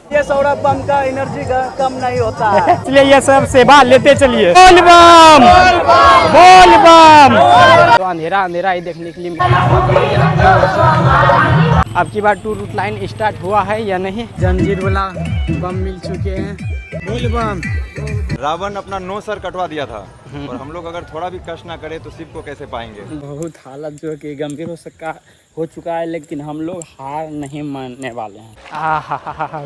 ये सौरभ बम का एनर्जी कम नहीं होता है, इसलिए ये सब सेवा लेते चलिए। बोल बम बोल बम। तो अंधेरा अंधेरा ही देखने के लिए अब की बार टूर रूट लाइन स्टार्ट हुआ है या नहीं? जंजीर वाला बम मिल चुके हैं। बोल बम। रावण अपना 9 सर कटवा दिया था और हम लोग अगर थोड़ा भी कष्ट ना करें तो शिव को कैसे पाएंगे। बहुत हालत जो है कि गंभीर हो चुका है, लेकिन हम लोग हार नहीं मानने वाले हैं।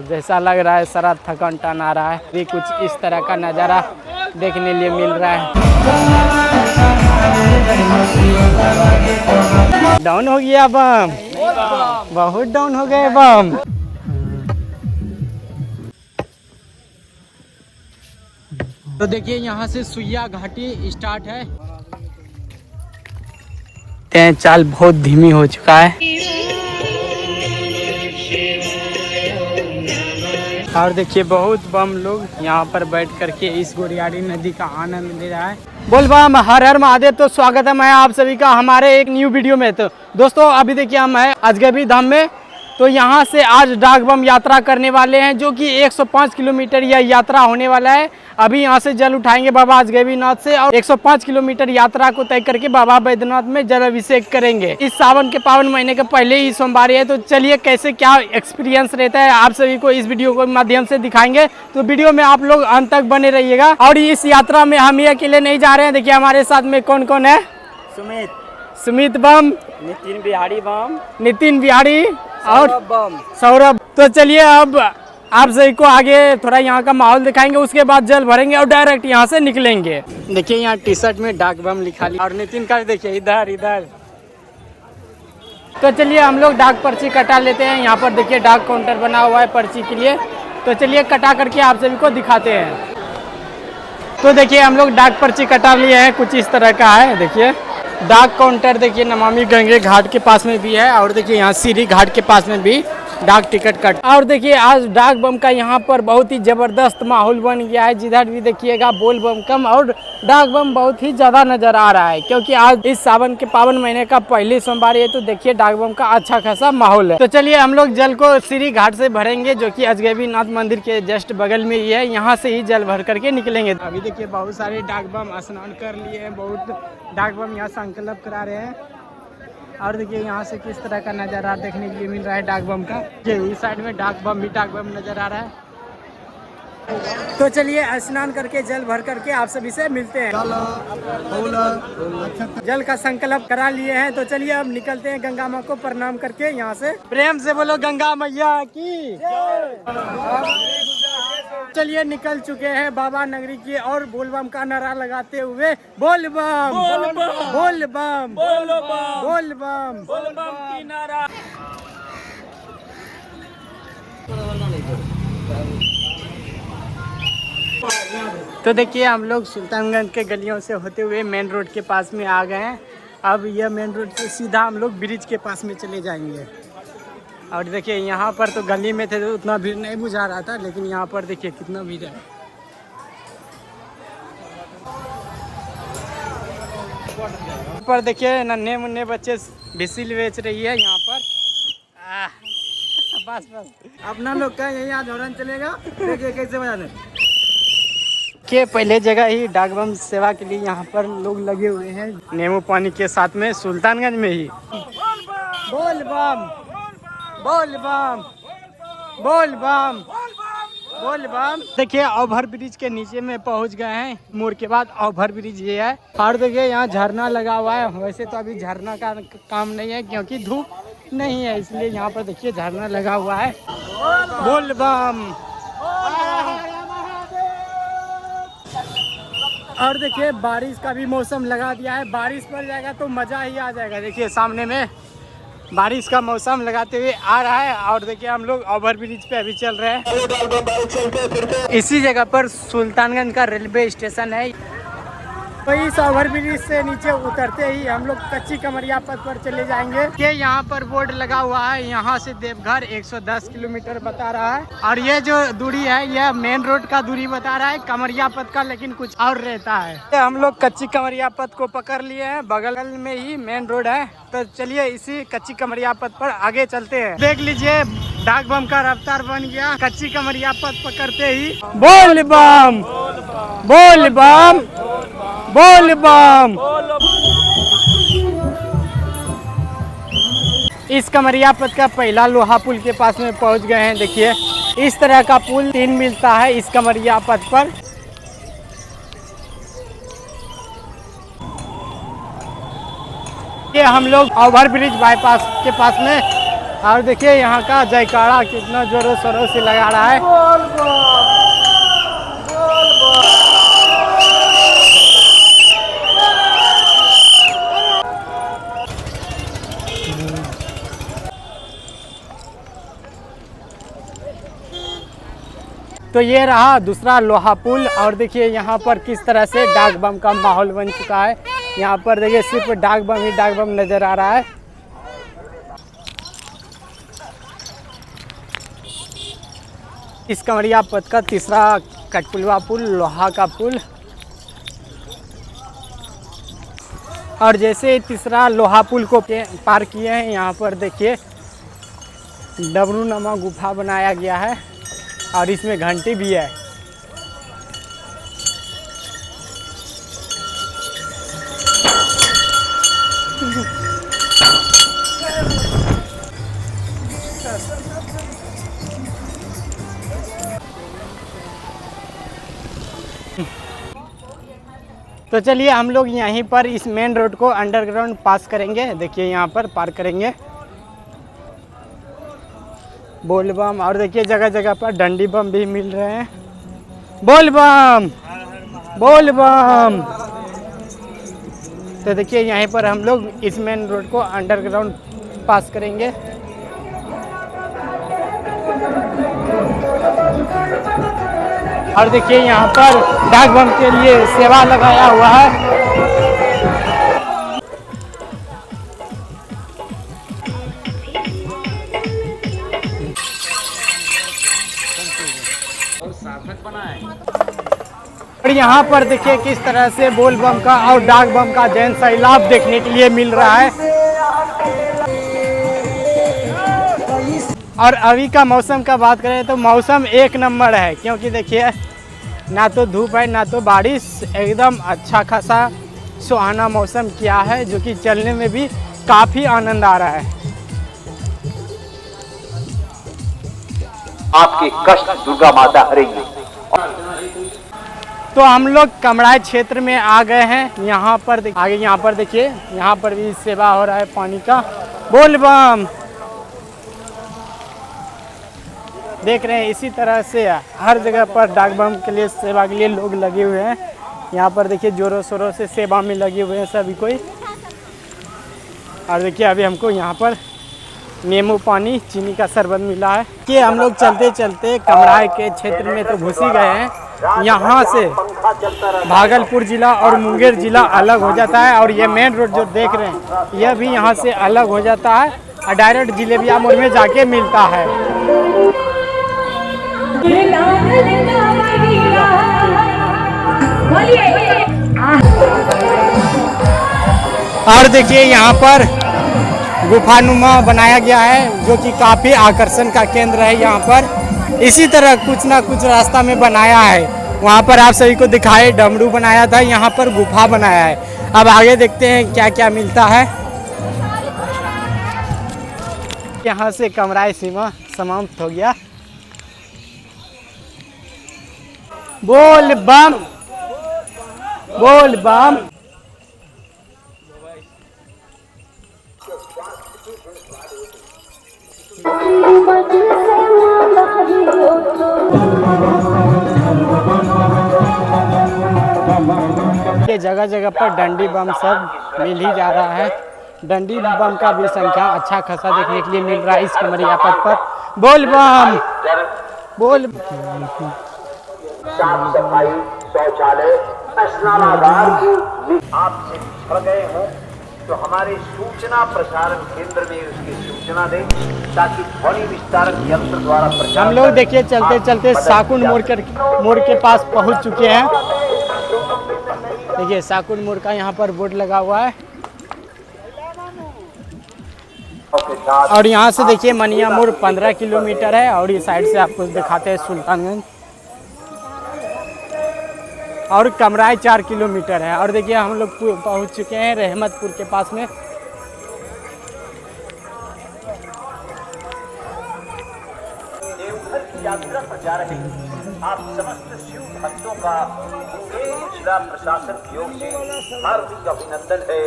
जैसा लग रहा है सारा थकान टन आ रहा है, भी कुछ इस तरह का नज़ारा देखने लिए मिल रहा है। डाउन हो गया बम, बहुत डाउन हो गए बम। तो देखिए यहाँ से सुइया घाटी स्टार्ट है। चाल बहुत धीमी हो चुका है और देखिए बहुत बम लोग यहाँ पर बैठ करके इस गोरियाड़ी नदी का आनंद ले रहा है। बोल बम हर हर महादेव। तो स्वागत है मैं आप सभी का हमारे एक न्यू वीडियो में। तो दोस्तों अभी देखिए हम हैं अजगैबी धाम में। तो यहाँ से आज डाक बम यात्रा करने वाले हैं जो कि 105 किलोमीटर यह यात्रा होने वाला है। अभी यहाँ से जल उठाएंगे बाबा अजगैबीनाथ से और 105 किलोमीटर यात्रा को तय करके बाबा बैद्यनाथ में जल अभिषेक करेंगे। इस सावन के पावन महीने के पहले ही सोमवार है। तो चलिए कैसे क्या एक्सपीरियंस रहता है आप सभी को इस वीडियो के माध्यम से दिखाएंगे। तो वीडियो में आप लोग अंत तक बने रहिएगा। और इस यात्रा में हम ही अकेले नहीं जा रहे हैं। देखिए हमारे साथ में कौन कौन है। सुमित बम, नितिन बिहारी बम, नितिन बिहारी और बम, सौरभ। तो चलिए अब आप सभी को आगे थोड़ा यहाँ का माहौल दिखाएंगे, उसके बाद जल भरेंगे और डायरेक्ट यहाँ से निकलेंगे। देखिए यहाँ टी शर्ट में डाक बम लिखा लिया और नितिन का देखिए इधर इधर। तो चलिए हम लोग डाक पर्ची कटा लेते हैं। यहाँ पर देखिए डाक काउंटर बना हुआ है पर्ची के लिए। तो चलिए कटा करके आप सभी को दिखाते हैं। तो देखिए हम लोग डाक पर्ची कटा लिए हैं, कुछ इस तरह का है। देखिए डाक काउंटर देखिए नमामि गंगे घाट के पास में भी है और देखिए यहाँ सीरी घाट के पास में भी डाक टिकट कट। और देखिए आज डाक बम का यहाँ पर बहुत ही जबरदस्त माहौल बन गया है। जिधर भी देखिएगा बोल बम कम और डाक बम बहुत ही ज्यादा नजर आ रहा है, क्योंकि आज इस सावन के पावन महीने का पहली सोमवार है। तो देखिए डाक बम का अच्छा खासा माहौल है। तो चलिए हम लोग जल को सीरी घाट से भरेंगे जो कि अजगैबीनाथ मंदिर के जस्ट बगल में ही है। यहाँ से ही जल भर करके निकलेंगे। अभी देखिए बहुत सारे डाक बम स्नान कर लिए हैं, बहुत डाक बम यहाँ संकल्प करा रहे हैं। और देखिए यहाँ से किस तरह का नज़ारा देखने के लिए मिल रहा है डाक बम का। ये इस साइड में डाक बम नज़र आ रहा है। तो चलिए स्नान करके जल भर करके आप सभी से मिलते हैं। जल का संकल्प करा लिए हैं। तो चलिए अब निकलते हैं गंगा माँ को प्रणाम करके यहाँ से। प्रेम से बोलो गंगा मैया की। चलिए निकल चुके हैं बाबा नगरी की और बोल बम का नारा लगाते हुए बोल बम बोल बम बोल बम बोल बम की नारा। तो देखिए हम लोग सुल्तानगंज के गलियों से होते हुए मेन रोड के पास में आ गए हैं। अब यह मेन रोड से सीधा हम लोग ब्रिज के पास में चले जाएंगे। और देखिए यहाँ पर तो गली में थे तो उतना भीड़ नहीं बुझा रहा था, लेकिन यहाँ पर देखिए कितना भीड़ है। पर देखिए नन्हे मुन्ने बच्चे भिसिल बेच रही है यहाँ पर। बस अपना लोग का यही आज हॉर्न चलेगा, देखिए कैसे बजाने के। पहले जगह ही डाक बम सेवा के लिए यहाँ पर लोग लगे हुए हैं नींबू पानी के साथ में, सुल्तानगंज में ही। बोल बम बोल बम बोल बम बोल बम। देखिए ओवर ब्रिज के नीचे में पहुंच गए हैं। मोड़ के बाद ओवर ब्रिज ये है। और देखिए यहाँ झरना लगा हुआ है। वैसे तो अभी झरना का काम नहीं है क्योंकि धूप नहीं है, इसलिए यहाँ पर देखिए झरना लगा हुआ है। बोल बम। और देखिए बारिश का भी मौसम लगा दिया है, बारिश पड़ जाएगा तो मज़ा ही आ जाएगा। देखिए सामने में बारिश का मौसम लगाते हुए आ रहा है। और देखिए हम लोग ओवर ब्रिज पे अभी चल रहे हैं। इसी जगह पर सुल्तानगंज का रेलवे स्टेशन है। तो इस ओवर ब्रिज से नीचे उतरते ही हम लोग कच्ची कमरिया पथ पर चले जाएंगे। ये यहाँ पर बोर्ड लगा हुआ है, यहाँ से देवघर 110 किलोमीटर बता रहा है। और ये जो दूरी है यह मेन रोड का दूरी बता रहा है, कमरिया पथ का लेकिन कुछ और रहता है। हम लोग कच्ची कमरिया पथ को पकड़ लिए हैं, बगल में ही मेन रोड है। तो चलिए इसी कच्ची कमरिया पथ पर आगे चलते हैं। देख लीजिए डाक बम का रफ्तार बन गया कच्ची कमरिया पथ पकड़ते ही। बोल बम, बोल बम, बोल बम। इस कमरिया पथ का पहला लोहा पुल के पास में पहुंच गए हैं। देखिए इस तरह का पुल 3 मिलता है इस कमरिया पथ पर। ये हम लोग ओवर ब्रिज बाईपास के पास में। और देखिए यहाँ का जयकारा कितना जोरों शोरों से लगा रहा है। तो ये रहा दूसरा लोहा पुल। और देखिए यहाँ पर किस तरह से डाक बम का माहौल बन चुका है। यहाँ पर देखिए सिर्फ डाक बम ही डाक बम नज़र आ रहा है। इस कमरिया पथ का तीसरा कटपुलवा पुल, लोहा का पुल। और जैसे तीसरा लोहा पुल को पार किए हैं, यहाँ पर देखिए डमरू नमा गुफा बनाया गया है और इसमें घंटी भी है। तो चलिए हम लोग यहीं पर इस मेन रोड को अंडरग्राउंड पास करेंगे। देखिए यहाँ पर पार करेंगे। बोल बम। और देखिए जगह जगह पर डंडी बम भी मिल रहे हैं। बोल बम, बोल बम। तो देखिए यहीं पर हम लोग इस मेन रोड को अंडरग्राउंड पास करेंगे। और देखिए यहाँ पर डाक बम के लिए सेवा लगाया हुआ है। और यहाँ पर देखिए किस तरह से बोल बम का और डाक बम का जैन सैलाब देखने के लिए मिल रहा है। और अभी का मौसम का बात करें तो मौसम एक नंबर है, क्योंकि देखिए ना तो धूप है ना तो बारिश, एकदम अच्छा खासा सुहाना मौसम किया है, जो कि चलने में भी काफ़ी आनंद आ रहा है। आपके कष्ट दुर्गा माता हरेंगी। तो हम लोग कमराई क्षेत्र में आ गए हैं। यहाँ पर आगे यहाँ पर देखिए यहाँ पर भी सेवा हो रहा है पानी का। बोल बम। देख रहे हैं इसी तरह से हर जगह पर डाक बम के लिए सेवा के लिए लोग लगे हुए हैं। यहाँ पर देखिए जोरों शोरों से सेवा में लगे हुए हैं सभी कोई। और देखिए अभी हमको यहाँ पर नींबू पानी चीनी का शरबत मिला है कि हम लोग चलते चलते कमराई के क्षेत्र में तो घुस ही गए हैं। यहाँ से भागलपुर जिला और मुंगेर जिला अलग हो जाता है। और ये मेन रोड जो देख रहे हैं यह भी यहाँ से अलग हो जाता है और डायरेक्ट जिलेबिया मोड़ में जाके मिलता है। और देखिए यहाँ पर गुफानुमा बनाया गया है, जो कि काफ़ी आकर्षण का केंद्र है। यहाँ पर इसी तरह कुछ ना कुछ रास्ता में बनाया है। वहाँ पर आप सभी को दिखाए डमरू बनाया था, यहाँ पर गुफा बनाया है। अब आगे देखते हैं क्या क्या मिलता है। यहाँ से कमराई सीमा समाप्त हो गया। बोल बम, बोल बम। ये जगह जगह पर डंडी बम सब मिल ही जा रहा है। डंडी बम का भी संख्या अच्छा खासा देखने के लिए मिल रहा है इस कमरिया पथ पर। बोल बम बोल। साफ सफाई, शौचालय, स्नानागार आपसे छड़ गए हों तो हमारे सूचना प्रसारण केंद्र में उसकी सूचना दें ताकि ध्वनि विस्तारक यंत्र द्वारा प्रचार। हम लोग देखिए चलते चलते साकुन मोड़ के पास पहुंच चुके हैं। देखिए साकुन मोड़ का यहाँ पर बोर्ड लगा हुआ है और यहाँ से देखिए मनिया मोड़ 15 किलोमीटर है और इस साइड से आपको दिखाते हैं सुल्तानगंज और कमराई 4 किलोमीटर है। और देखिए हम लोग पहुँच चुके हैं रहमतपुर के पास में। देवघर की यात्रा पर जा रहे आप समस्त शिव भक्तों का जिला प्रशासन की ओर से हार्दिक अभिनंदन है।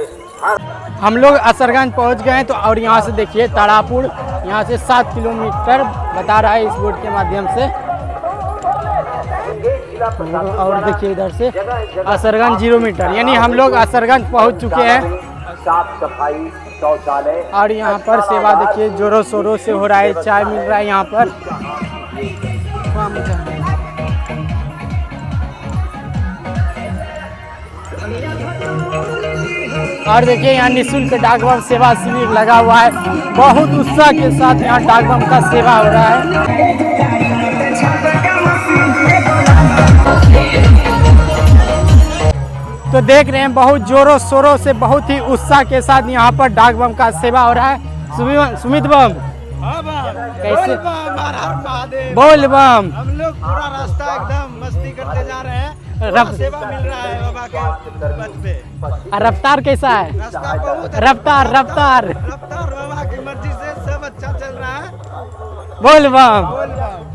हम लोग असरगंज पहुंच गए हैं तो और यहाँ से देखिए तारापुर यहाँ से 7 किलोमीटर बता रहा है इस बोर्ड के माध्यम से। और देखिए इधर से असरगंज 0 मीटर यानी हम लोग असरगंज पहुंच चुके हैं। साफ सफाई, शौचालय और यहाँ पर सेवा देखिए जोरों शोरों से हो रहा है। चाय मिल रहा है यहाँ पर। और देखिए यहाँ निःशुल्क डाकबम सेवा शिविर लगा हुआ है। बहुत उत्साह के साथ यहाँ डाकबम का सेवा हो रहा है। तो देख रहे हैं बहुत जोरों शोरों से बहुत ही उत्साह के साथ यहाँ पर डाकबम का सेवा हो रहा है। सुमित बम कैसे बोल बम। हम लोग पूरा रास्ता एकदम मस्ती करते जा रहे हैं। सेवा मिल रहा है बाबा के पथ पे। रफ्तार कैसा है? रास्ता बहुत रफ्तार रफ्तार रफ्तार बाबा की मर्जी से सब अच्छा चल रहा है। बोल बम। बोल बम।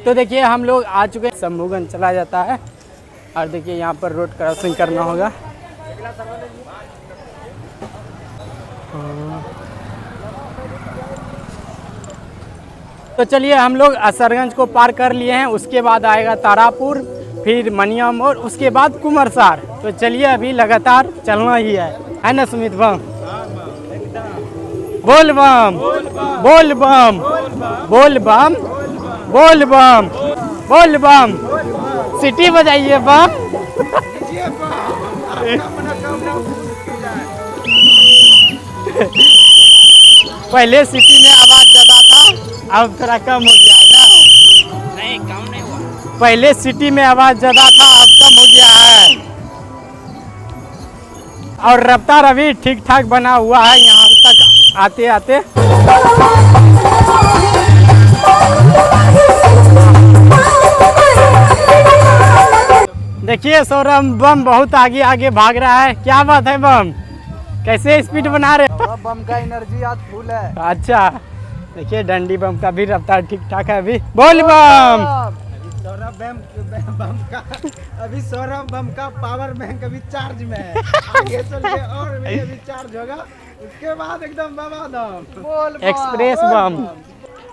तो देखिए हम लोग आ चुके हैं। शंभूगंज चला जाता है और देखिए यहाँ पर रोड क्रॉसिंग करना होगा। तो चलिए हम लोग असरगंज को पार कर लिए हैं। उसके बाद आएगा तारापुर, फिर मनिया मोड़, उसके बाद कुमरसार। तो चलिए अभी लगातार चलना ही है ना सुमित बम? बोल बम बोल बम बोल बम बोल बम बोल बम। सिटी बजाइए बम। पहले सिटी में आवाज ज्यादा था अब थोड़ा कम हो गया है ना? नहीं कम नहीं हुआ। पहले सिटी में आवाज ज्यादा था अब कम हो गया है और रफ्तार अभी ठीक ठाक बना हुआ है यहाँ तक आते आते। देखिए सौरभ बम बहुत आगे आगे भाग रहा है। क्या बात है बम, कैसे स्पीड बना रहे हो? बम का एनर्जी आज फुल है। अच्छा देखिए डंडी बम का भी रफ्तार ठीक ठाक है अभी। बोल बम। सौरभ बम का अभी सौरभ बम का पावर बैंक अभी चार्ज में है। आगे चल के और भी अभी चार्ज होगा। उसके बाद एकदम बाबा दम बोल एक्सप्रेस बम।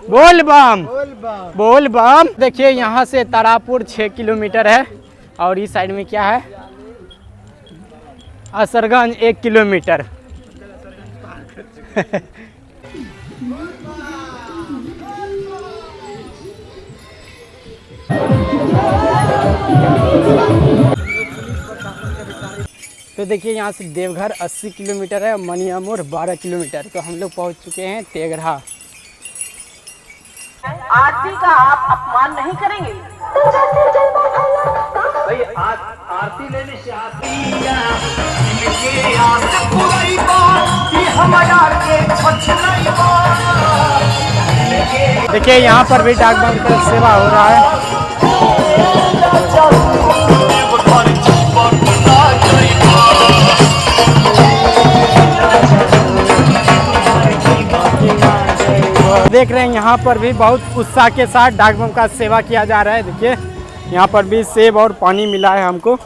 बोल बम बोल बम बोल बम। देखिए यहाँ से तारापुर 6 किलोमीटर है और इस साइड में क्या है असरगंज 1 किलोमीटर। तो देखिए यहाँ से देवघर 80 किलोमीटर है, मनिया मोड़ 12 किलोमीटर। तो हम लोग पहुँच चुके हैं तेघरा। आरती का आप अपमान नहीं करेंगे? भाई आज आरती लेने से देखिए यहाँ पर भी डाक बम का सेवा हो रहा है। देख रहे हैं यहाँ पर भी बहुत उत्साह के साथ डाक बम का सेवा किया जा रहा है। देखिए यहाँ पर भी सेब और पानी मिला है हमको।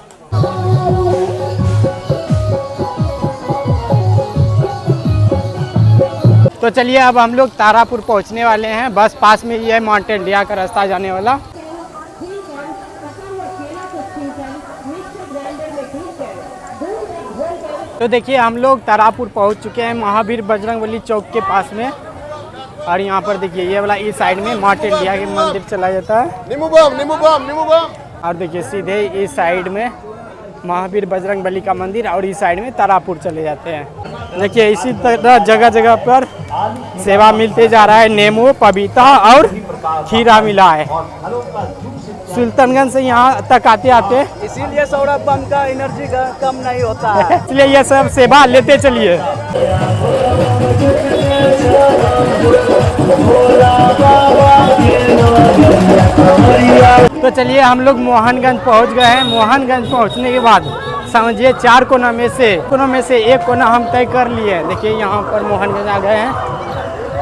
तो चलिए अब हम लोग तारापुर पहुंचने वाले हैं। बस पास में ही है माउंट इंडिया का रास्ता जाने वाला। तो देखिए हम लोग तारापुर पहुंच चुके हैं महावीर बजरंगबली चौक के पास में। और यहाँ पर देखिए ये वाला इस साइड में माउंट इंडिया के मंदिर चला जाता है। नींबू बम। और देखिए सीधे इस साइड में महावीर बजरंगबली का मंदिर और इस साइड में तारापुर चले जाते हैं। देखिए इसी तरह जगह जगह पर सेवा मिलते जा रहा है। नींबू, पपीता और खीरा मिला है। सुल्तानगंज से यहाँ तक आते आते इसीलिए सौरभ बम का एनर्जी का कम नहीं होता है। इसलिए ये सब सेवा लेते चलिए। तो चलिए हम लोग मोहनगंज पहुँच गए हैं। मोहनगंज पहुँचने के बाद समझिए 4 कोना में से एक कोना हम तय कर लिए। देखिए यहाँ पर मोहनगंज आ गए हैं।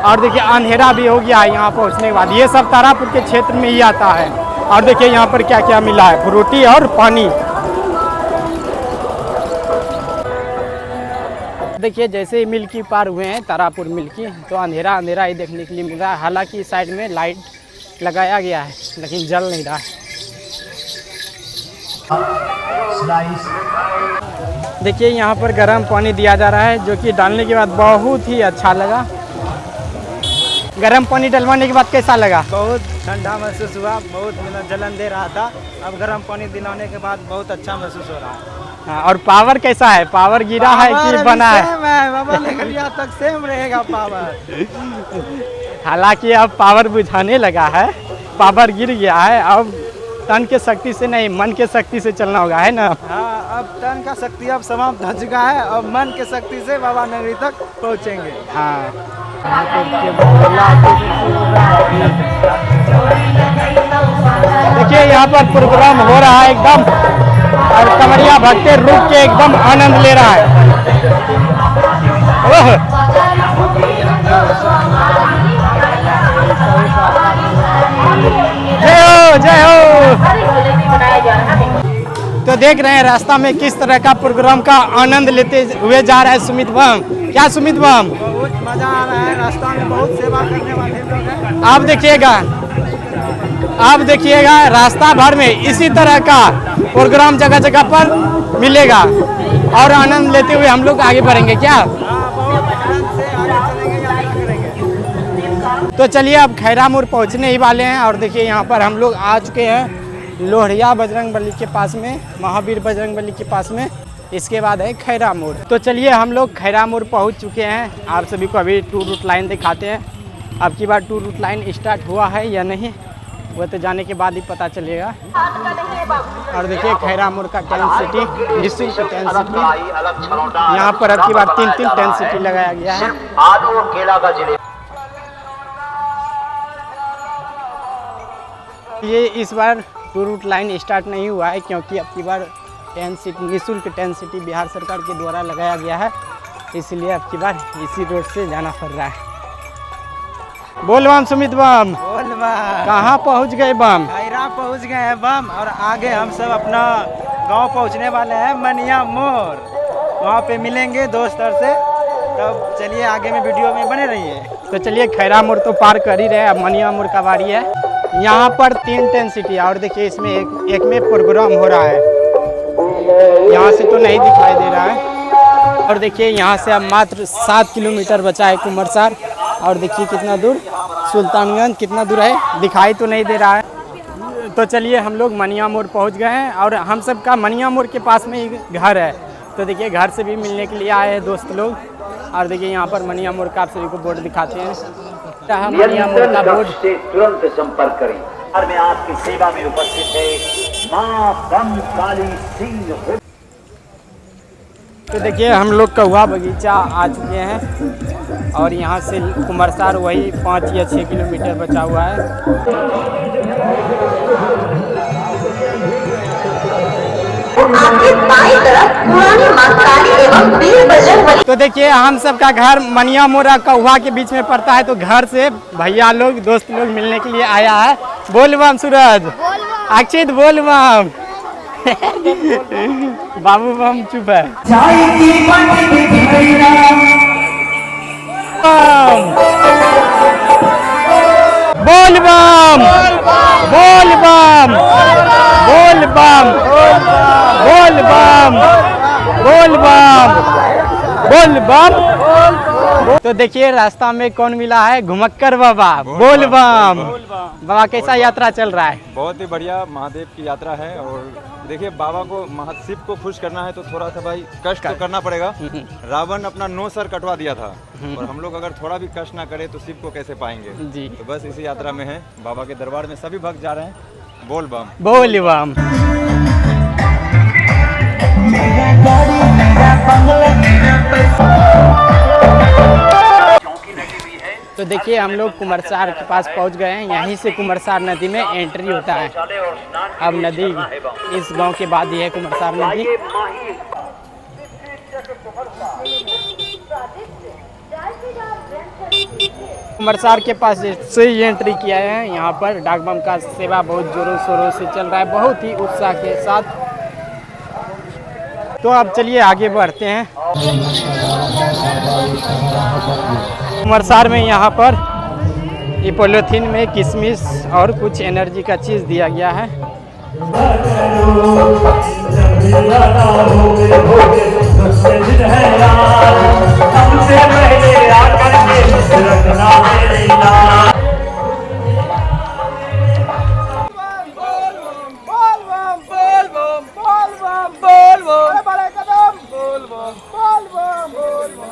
और देखिए अंधेरा भी हो गया है यहाँ पहुँचने के बाद। ये सब तारापुर के क्षेत्र में ही आता है। और देखिए यहाँ पर क्या क्या मिला है, फ्रूटी और पानी। देखिए जैसे ही मिल्की पार हुए हैं तारापुर मिल्की, तो अंधेरा अंधेरा ही देखने के लिए मिल रहा है। हालांकि इस साइड में लाइट लगाया गया है लेकिन जल नहीं रहा है। देखिए यहाँ पर गर्म पानी दिया जा रहा है, जो कि डालने के बाद बहुत ही अच्छा लगा। गर्म पानी डलवाने के बाद कैसा लगा? बहुत ठंडा महसूस हुआ, बहुत मतलब जलन दे रहा था। अब गर्म पानी दिलाने के बाद बहुत अच्छा महसूस हो रहा है। हाँ, और पावर कैसा है? पावर गिरा है कि बना है? बाबा लेखरिया तक सेम रहेगा पावर। हालांकि अब पावर बुझाने लगा है, पावर गिर गया है। अब तन के शक्ति से नहीं, मन के शक्ति से चलना होगा, है ना? हाँ, अब तन का शक्ति अब समाप्त हो चुका है। अब मन के शक्ति से बाबा नगरी तक पहुँचेंगे। हाँ। देखिए यहाँ पर प्रोग्राम हो रहा है एकदम, और कमरिया भक्ते रुक के एकदम आनंद ले रहा है। जय हो, जय हो। तो देख रहे हैं रास्ता में किस तरह का प्रोग्राम का आनंद लेते हुए जा रहा है सुमित बम। क्या सुमित बम? बहुत मजा आ रहा है। रास्ता में बहुत सेवा करने वाले लोग हैं। आप देखिएगा रास्ता भर में इसी तरह का प्रोग्राम जगह जगह पर मिलेगा और आनंद लेते हुए हम लोग आगे बढ़ेंगे। क्या? बहुत आनंद से आगे चलेंगे, यात्रा करेंगे। तो चलिए अब खैरामुड़ पहुंचने ही वाले हैं। और देखिए यहाँ पर हम लोग आ चुके हैं लोहड़िया बजरंगबली के पास में, महावीर बजरंगबली के पास में। इसके बाद है खैरामुड़। तो चलिए हम लोग खैरामुड़ पहुंच चुके हैं। आप सभी को अभी टूर रूट लाइन दिखाते हैं। अब की बार टूर रूट लाइन स्टार्ट हुआ है या नहीं, वो तो जाने के बाद ही पता चलेगा। और देखिए खैरामुड़ का टेंट सिटी, निःशुल्क टेंट सिटी। यहाँ पर अब की बार 3 टेंट सिटी लगाया गया है। आलू और केला का जिले ये इस बार टूर रूट लाइन स्टार्ट नहीं हुआ है, क्योंकि अब की बार टेंट सिटी, निःशुल्क टेंट सिटी बिहार सरकार के द्वारा लगाया गया है। इसलिए अब की बार इसी रोड से जाना पड़ रहा है। बोल बम सुमित बम। बोल बम। कहाँ पहुँच गए बम? खैरा पहुँच गए हैं बम। और आगे हम सब अपना गांव पहुँचने वाले हैं, मनिया मोड़। वहाँ पे मिलेंगे दोस्त और से। तब चलिए आगे में वीडियो में बने रहिए। तो चलिए खैरामुड़ तो पार कर ही रहे, अब मनिया मोड़ का बारी है। यहाँ पर 3 टेंट सिटी, और देखिए इसमें एक में प्रोग्राम हो रहा है। यहाँ से तो नहीं दिखाई दे रहा है। और देखिए यहाँ से अब मात्र 7 किलोमीटर बचा है कुमरसार। और देखिए कितना दूर सुल्तानगंज, कितना दूर है दिखाई तो नहीं दे रहा है। तो चलिए हम लोग मनिया मोड़ पहुँच गए हैं। और हम सब का मनिया मोड़ के पास में ही घर है। तो देखिए घर से भी मिलने के लिए आए हैं दोस्त लोग। और देखिए यहाँ पर मनिया मोड़ का आप सभी को बोर्ड दिखाते हैं। मनिया मोड़ का बोर्ड से तुरंत संपर्क करें। और मैं आपकी सेवा में उपस्थित है मां बम काली सिंह। तो देखिए हम लोग कौआ बगीचा आ चुके हैं। और यहाँ से कुमरसार वही 5 या 6 किलोमीटर बचा हुआ है। आपके बाईं तरफ पुरानी मां काली एवं वीर बजरंगबली। तो देखिए हम सब का घर मनिया मोड़ और कौआ के बीच में पड़ता है। तो घर से भैया लोग, दोस्त लोग मिलने के लिए आया है। बोल बम सूरज, अक्षित बोल बम। बाबू बम चुप है। बोल बम, बोल बम, बोल बम, बोल बम, बोल बम, बोल बम। तो देखिए रास्ता में कौन मिला है, घुमक्कर बाबा। बोल बम। बाबा कैसा यात्रा चल रहा है? बहुत ही बढ़िया महादेव की यात्रा है। और देखिए बाबा को शिव को खुश करना है तो थोड़ा सा भाई कष्ट तो करना पड़ेगा। रावण अपना 9 सर कटवा दिया था और हम लोग अगर थोड़ा भी कष्ट ना करें तो शिव को कैसे पाएंगे जी। तो बस इसी यात्रा में है, बाबा के दरबार में सभी भक्त जा रहे हैं। बोल बम, बोल बम। तो देखिए हम लोग कुमरसार के पास पहुंच गए हैं। यहीं से कुमरसार नदी में एंट्री होता है। अब नदी इस गांव के बाद ही है कुमरसार नदी। कुमरसार के पास से ही एंट्री किया है। यहाँ पर डाक बम का सेवा बहुत जोरों शोरों से चल रहा है, बहुत ही उत्साह के साथ। तो अब चलिए आगे बढ़ते हैं। कुमरसार में यहाँ पर ये पॉलीथीन में किशमिश और कुछ एनर्जी का चीज़ दिया गया है।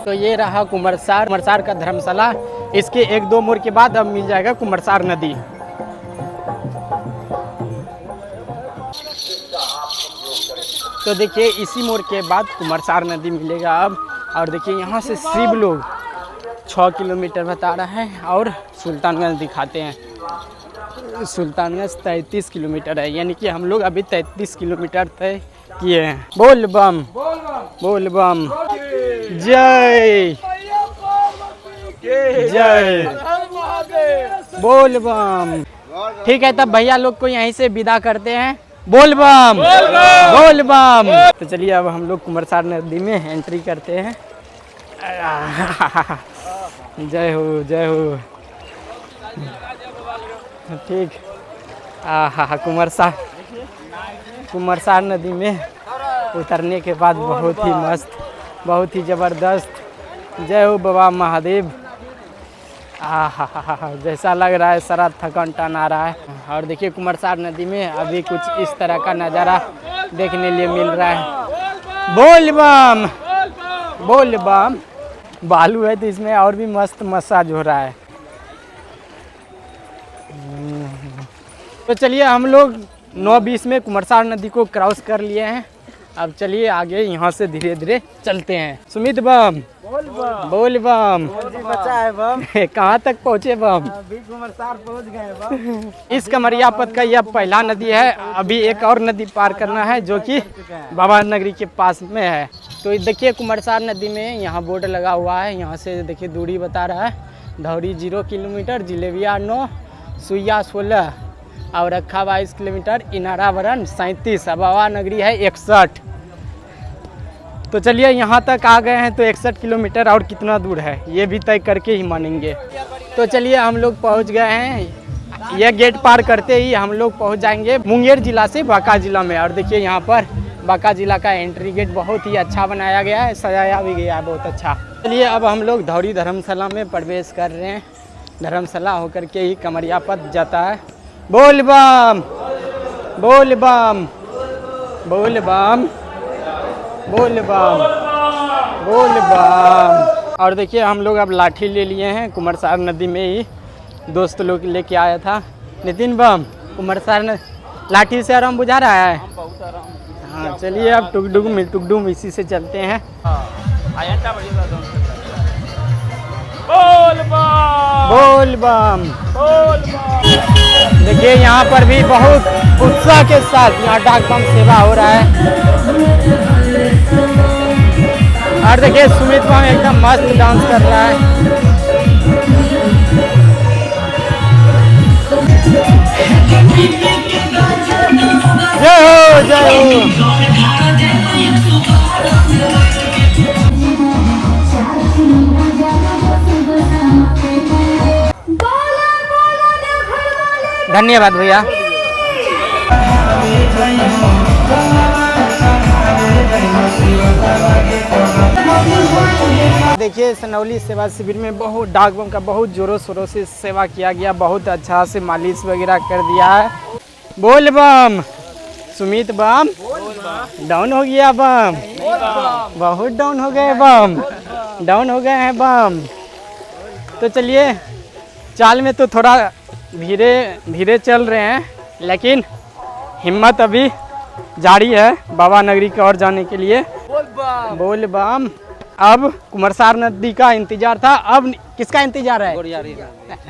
तो ये रहा कुमरसार का धर्मशाला। इसके 1-2 मोड़ के बाद अब मिल जाएगा कुमरसार नदी। तो देखिए इसी मोड़ के बाद कुमरसार नदी मिलेगा अब। और देखिए यहाँ से शिव लोग 6 किलोमीटर बता रहा है और सुल्तानगंज दिखाते हैं। सुल्तानगंज 33 किलोमीटर है, यानी कि हम लोग अभी 33 किलोमीटर तय किए हैं। बोल बम, बोल बम, जय जय, बोल बम। ठीक है, तब भैया लोग को यहीं से विदा करते हैं। बोल बम, बोल बम। तो चलिए अब हम लोग कुमरसार नदी में एंट्री करते हैं। जय हो, जय हो। ठीक। कुमरसार नदी में उतरने के बाद बहुत ही मस्त, बहुत ही ज़बरदस्त। जय हो बाबा महादेव। जैसा लग रहा है सारा थकान टन आ रहा है। और देखिए कुमरसार नदी में अभी कुछ इस तरह का नज़ारा देखने लिए मिल रहा है। बोल बम, बोल बम। बालू है तो इसमें और भी मस्त मसाज हो रहा है। तो चलिए हम लोग 9:20 में कुमरसार नदी को क्रॉस कर लिए हैं। अब चलिए आगे यहाँ से धीरे धीरे चलते हैं। सुमित बम, बोल बम। बचा है बम। कहाँ तक पहुँचे बम? अभी कुमरसार पहुंच गए बम। इस कमरिया पथ का यह पहला नदी है। अभी एक और नदी पार करना है जो कि बाबा नगरी के पास में है। तो देखिए कुमरसार नदी में यहाँ बोर्ड लगा हुआ है। यहाँ से देखिए दूरी बता रहा है। धौरी 0 किलोमीटर, जिलेबिया 9, सुइया 16 और रखा 22 किलोमीटर, इनारावरण 37, बाबा नगरी है 61। तो चलिए यहाँ तक आ गए हैं तो 61 किलोमीटर और कितना दूर है ये भी तय करके ही मानेंगे। तो चलिए हम लोग पहुँच गए हैं। यह गेट पार करते ही हम लोग पहुँच जाएंगे मुंगेर जिला से बांका जिला में। और देखिए यहाँ पर बांका जिला का एंट्री गेट बहुत ही अच्छा बनाया गया है, सजाया भी गया है बहुत अच्छा। चलिए अब हम लोग धौरी धर्मशाला में प्रवेश कर रहे हैं। धर्मशाला होकर के ही कमरिया पथ जाता है। बोल बम, बोल बम, बोल बम, बोल बम, बोल बम। और देखिए हम लोग अब लाठी ले लिए हैं। कुमरसार नदी में ही दोस्त लोग लेके आया था। नितिन बम, कुमरसार लाठी से आराम बुझा रहा है। हाँ चलिए अब टुकडुम इसी से चलते हैं। बोल बम, बोल बम। देखिए यहाँ पर भी बहुत उत्साह के साथ यहाँ डाक बम सेवा हो रहा है। और देखिए सुमित बम एकदम मस्त डांस कर रहा है। जय हो, जय हो। धन्यवाद भैया। देखिए सनौली सेवा शिविर में बहुत डाक बम का बहुत जोरों शोरों से सेवा किया गया, बहुत अच्छा से मालिश वगैरह कर दिया है। बोल बम सुमित बम डाउन हो गया बम, बहुत डाउन हो गए बम, डाउन हो गए हैं बम। तो चलिए चाल में तो थोड़ा धीरे धीरे चल रहे हैं, लेकिन हिम्मत अभी जारी है बाबा नगरी की ओर जाने के लिए। बोल बम। अब कुमरसार नदी का इंतजार था, अब किसका इंतजार है?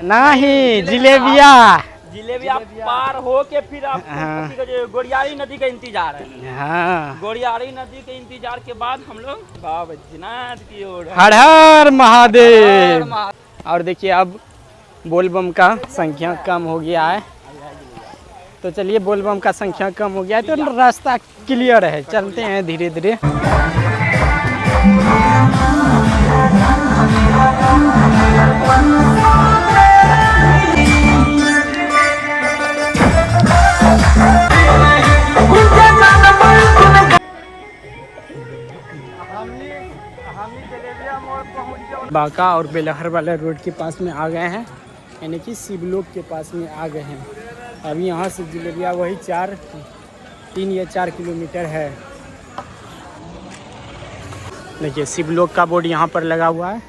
नहीं, जिलेबिया पार हो के फिर आप हाँ। गोड़ियारी नदी का इंतजार है। हाँ, गोड़ियारी नदी के इंतजार के बाद हम लोग बाबा बैजनाथ की ओर हर हर महादेव। और देखिए अब बोलबम का संख्या कम हो गया है, तो चलिए बोलबम का संख्या कम हो गया है तो रास्ता क्लियर है, चलते हैं धीरे धीरे। बांका और बेलहर वाला रोड के पास में आ गए हैं, यानी कि शिवलोक के पास में आ गए हैं। अभी यहाँ से जिलेबिया वही 3 या 4 किलोमीटर है। देखिए शिवलोक का बोर्ड यहाँ पर लगा हुआ है।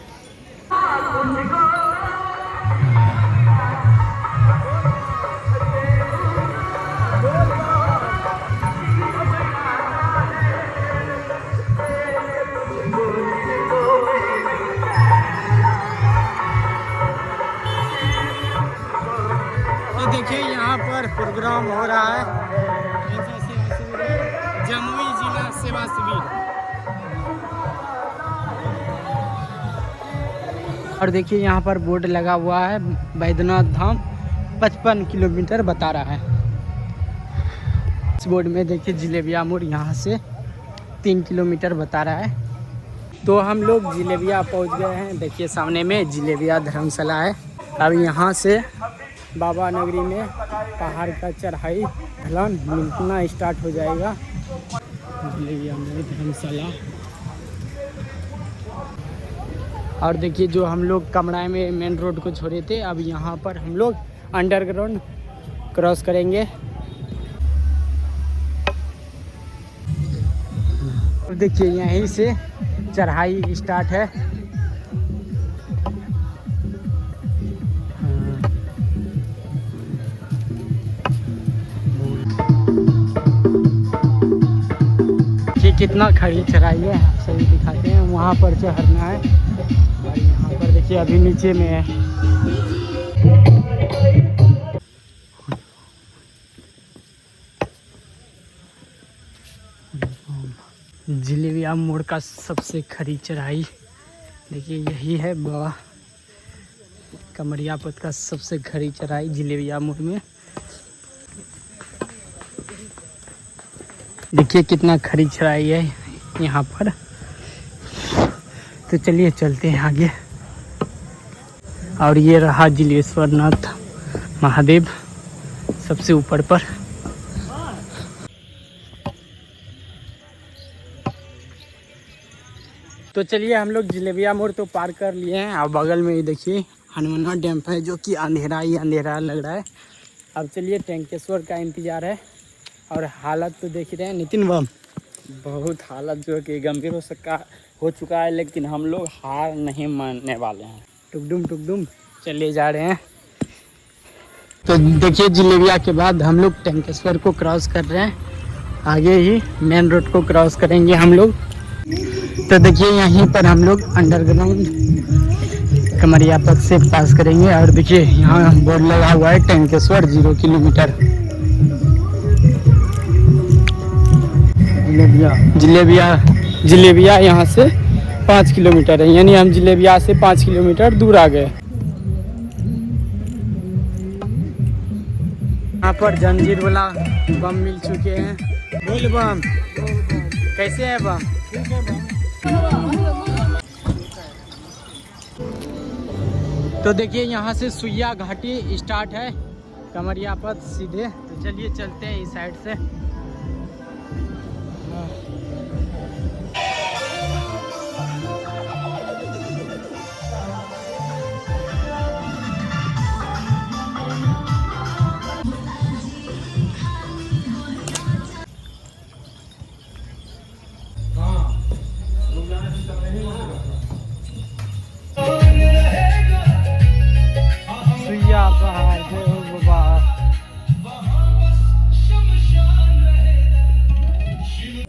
तो देखिए यहाँ पर प्रोग्राम हो रहा है, जमुई जिला सेवा शिविर। और देखिए यहाँ पर बोर्ड लगा हुआ है, बैद्यनाथ धाम 55 किलोमीटर बता रहा है। इस बोर्ड में देखिए जिलेबिया मोड़ यहाँ से 3 किलोमीटर बता रहा है। तो हम लोग जिलेबिया पहुँच गए हैं। देखिए सामने में जिलेबिया धर्मशाला है। अब यहाँ से बाबा नगरी में पहाड़ का चढ़ाई ढलान मिलना स्टार्ट हो जाएगा। जिलेबिया मोड़ धर्मशाला। और देखिए जो हम लोग कमराए में मेन रोड को छोड़े थे, अब यहाँ पर हम लोग अंडरग्राउंड क्रॉस करेंगे। अब देखिए यहीं से चढ़ाई स्टार्ट है। देखिए कितना खड़ी चढ़ाई है, सही दिखाते हैं। वहाँ पर चढ़ना है और यहाँ पर देखिए अभी नीचे में है। जिलेबिया मोड़ का सबसे खड़ी चढ़ाई देखिए यही है। बाबा कमरियापत का सबसे खड़ी चढ़ाई जिलेबिया मोड़ में। देखिए कितना खड़ी चढ़ाई है यहाँ पर। तो चलिए चलते हैं आगे। और ये रहा जिलेश्वरनाथ महादेव सबसे ऊपर पर। तो चलिए हम लोग जिलेबिया मोड़ तो पार कर लिए हैं। और बगल में ही देखिए हनुमाना डैम है, जो कि अंधेरा ही अंधेरा लग रहा है। अब चलिए टैंकेश्वर का इंतज़ार है। और हालत तो देख रहे हैं नितिन बम, बहुत हालत जो कि गंभीर हो चुका है, लेकिन हम लोग हार नहीं मानने वाले हैं। टुकडुम चले जा रहे हैं। तो देखिए जिलेबिया के बाद हम लोग टैंकेश्वर को क्रॉस कर रहे हैं। आगे ही मेन रोड को क्रॉस करेंगे हम लोग। तो देखिए यहीं पर हम लोग अंडरग्राउंड कमरियापत से पास करेंगे। और देखिए यहाँ बोर्ड लगा हुआ है टैंकेश्वर 0 किलोमीटर। जिलेबिया यहाँ से 5 किलोमीटर है, यानी हम जिलेबिया से 5 किलोमीटर दूर आ गए। यहाँ पर जंजीर वाला बम मिल चुके हैं। बोल बम, कैसे है बम? तो देखिए यहाँ से सुइया घाटी स्टार्ट है। कमरिया पथ सीधे। तो चलिए चलते हैं इस साइड से। सुइया पहाड़ पे बाबा।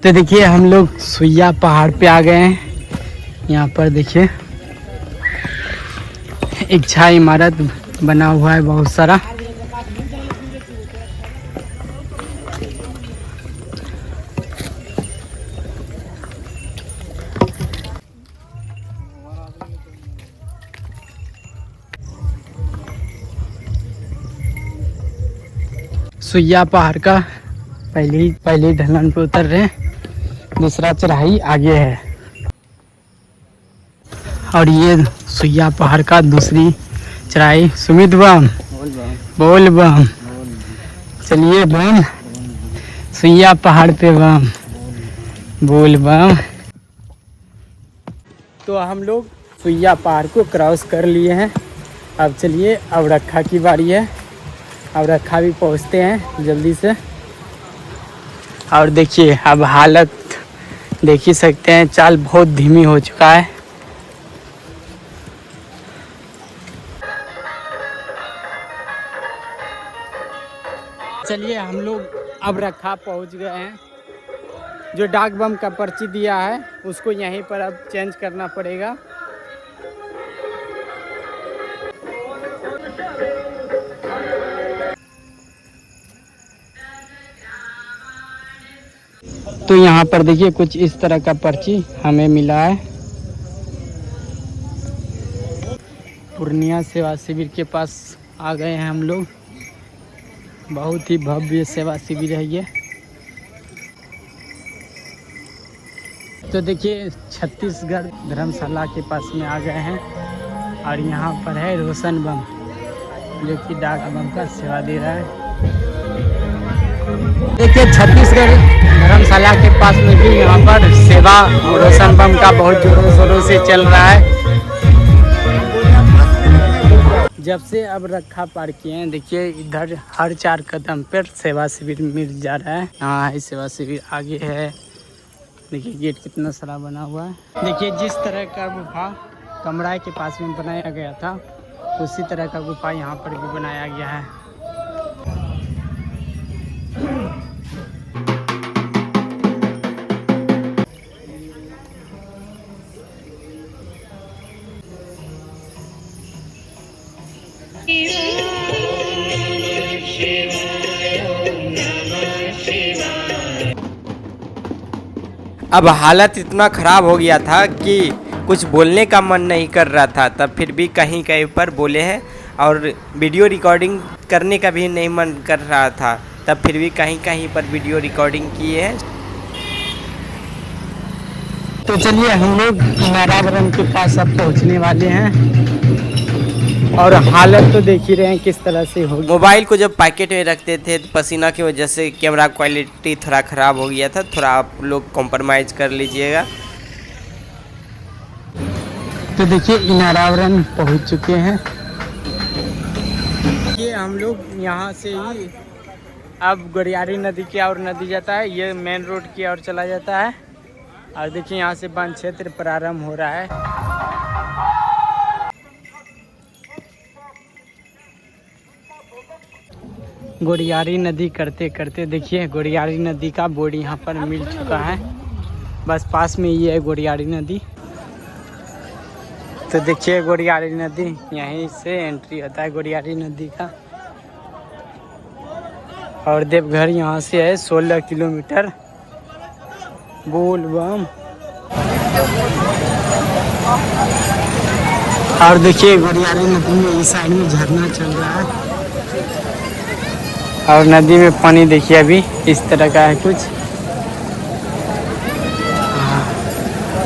तो देखिए हम लोग सुइया पहाड़ पे आ गए हैं। यहाँ पर देखिए एक छाई इमारत बना हुआ है बहुत सारा। सुइया पहाड़ का पहली ढलान पे उतर रहे हैं, दूसरा चढ़ाई आगे है। और ये सुइया पहाड़ का दूसरी चढ़ाई। सुमित बम बोल बम। चलिए बम, सुइया पहाड़ पे बम बोल बम। तो हम लोग सुइया पहाड़ को क्रॉस कर लिए हैं। अब चलिए अब रखा की बारी है। अब रखा भी पहुंचते हैं जल्दी से। और देखिए अब हालत देख ही सकते हैं, चाल बहुत धीमी हो चुका है। चलिए हम लोग अब रखा पहुंच गए हैं। जो डाक बम का पर्ची दिया है उसको यहीं पर अब चेंज करना पड़ेगा। तो यहाँ पर देखिए कुछ इस तरह का पर्ची हमें मिला है। पूर्णिया सेवा शिविर के पास आ गए हैं हम लोग। बहुत ही भव्य सेवा शिविर है ये। तो देखिए छत्तीसगढ़ धर्मशाला के पास में आ गए हैं। और यहाँ पर है रोशन बम जो कि डाक बम का सेवा दे रहा है। देखिए छत्तीसगढ़ धर्मशाला के पास में भी यहाँ पर सेवा रोशन बम का बहुत जोरों शोरों से चल रहा है। जब से अब रखा पार किए हैं देखिए इधर हर 4 कदम पर सेवा शिविर मिल जा रहा है। यहाँ है सेवा शिविर, आगे है देखिए गेट कितना सारा बना हुआ है। देखिए जिस तरह का गुफा कमराए के पास में बनाया गया था उसी तरह का गुफा यहाँ पर भी बनाया गया है। अब हालत इतना ख़राब हो गया था कि कुछ बोलने का मन नहीं कर रहा था, तब फिर भी कहीं कहीं पर बोले हैं। और वीडियो रिकॉर्डिंग करने का भी नहीं मन कर रहा था, तब फिर भी कहीं कहीं पर वीडियो रिकॉर्डिंग किए हैं। तो चलिए हम लोग नारायण के पास अब पहुंचने वाले हैं। और हालत तो देख ही रहे हैं किस तरह से हो। मोबाइल को जब पैकेट में रखते थे तो पसीना की वजह से कैमरा क्वालिटी थोड़ा ख़राब हो गया था। थोड़ा आप लोग कॉम्प्रोमाइज़ कर लीजिएगा। तो देखिए नारायण पहुंच चुके हैं। ये हम लोग यहाँ से ही अब गोरियारी नदी की ओर नदी जाता है, ये मेन रोड की ओर चला जाता है। और देखिए यहाँ से वन क्षेत्र प्रारंभ हो रहा है। गोरियारी नदी करते करते देखिए गोरियारी नदी का बोर्ड यहाँ पर मिल चुका है। बस पास में ही है गोरियारी नदी। तो देखिए गोरियारी नदी यहीं से एंट्री होता है गोरियारी नदी का। और देवघर यहाँ से है 16 किलोमीटर। बोल बम। और देखिए गोरियारी नदी में इस साइड में झरना चल रहा है। और नदी में पानी देखिए अभी इस तरह का है कुछ।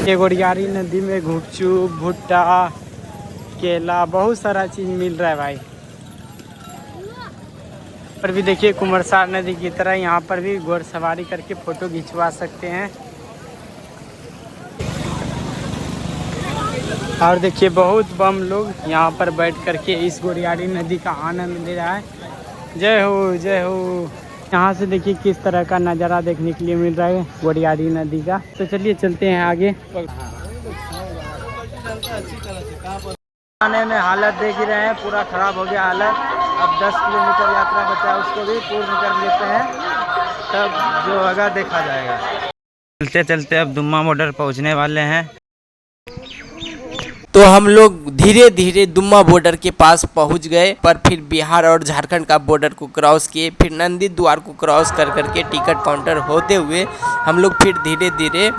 ये गोरियारी नदी में गुपचुप, भुट्टा, केला बहुत सारा चीज़ मिल रहा है भाई। पर भी देखिए कुमरसार नदी की तरह यहाँ पर भी घोड़ सवारी करके फ़ोटो खिंचवा सकते हैं। और देखिए बहुत बम लोग यहाँ पर बैठ करके इस गोरियारी नदी का आनंद ले रहा है। जय हो जय हो। यहाँ से देखिए किस तरह का नज़ारा देखने के लिए मिल रहा है गोरियारी नदी का। तो चलिए चलते हैं आगे। आने में हालत देख ही रहे हैं, पूरा खराब हो गया हालत। अब 10 किलोमीटर यात्रा बचा है, उसको भी पूर्ण कर लेते हैं, तब जो होगा देखा जाएगा। चलते चलते अब दुम्मा बॉर्डर पहुंचने वाले हैं। तो हम लोग धीरे धीरे दुम्मा बॉर्डर के पास पहुंच गए, पर फिर बिहार और झारखंड का बॉर्डर को क्रॉस किए, फिर नंदी द्वार को क्रॉस कर करके टिकट काउंटर होते हुए हम लोग फिर धीरे धीरे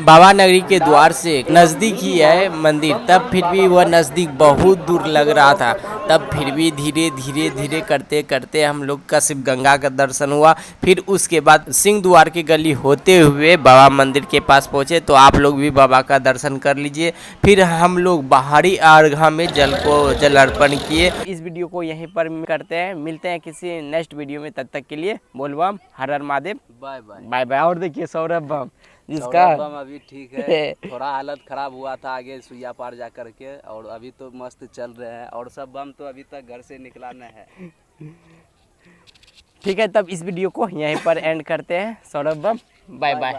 बाबा नगरी के द्वार से नज़दीक ही है मंदिर, तब फिर भी वह नज़दीक बहुत दूर लग रहा था। तब फिर भी धीरे धीरे धीरे करते करते हम लोग का शिव गंगा का दर्शन हुआ। फिर उसके बाद सिंह द्वार की गली होते हुए बाबा मंदिर के पास पहुँचे। तो आप लोग भी बाबा का दर्शन कर लीजिए। फिर हम लोग बाहरी अर्घा में जल अर्पण किए। इस वीडियो को यहीं पर करते हैं, मिलते हैं किसी नेक्स्ट वीडियो में। तब तक के लिए बोल बम, हर हर Mahadev, bye bye bye bye. और देखिए सौरभ बम जिसका अभी ठीक है, थोड़ा हालत खराब हुआ था आगे सुइया पार जा करके, और अभी तो मस्त चल रहे हैं। और सब बम तो अभी तक घर से निकला नहीं है। ठीक है, तब इस वीडियो को यहीं पर एंड करते हैं। सौरभ बम, बाय बाय।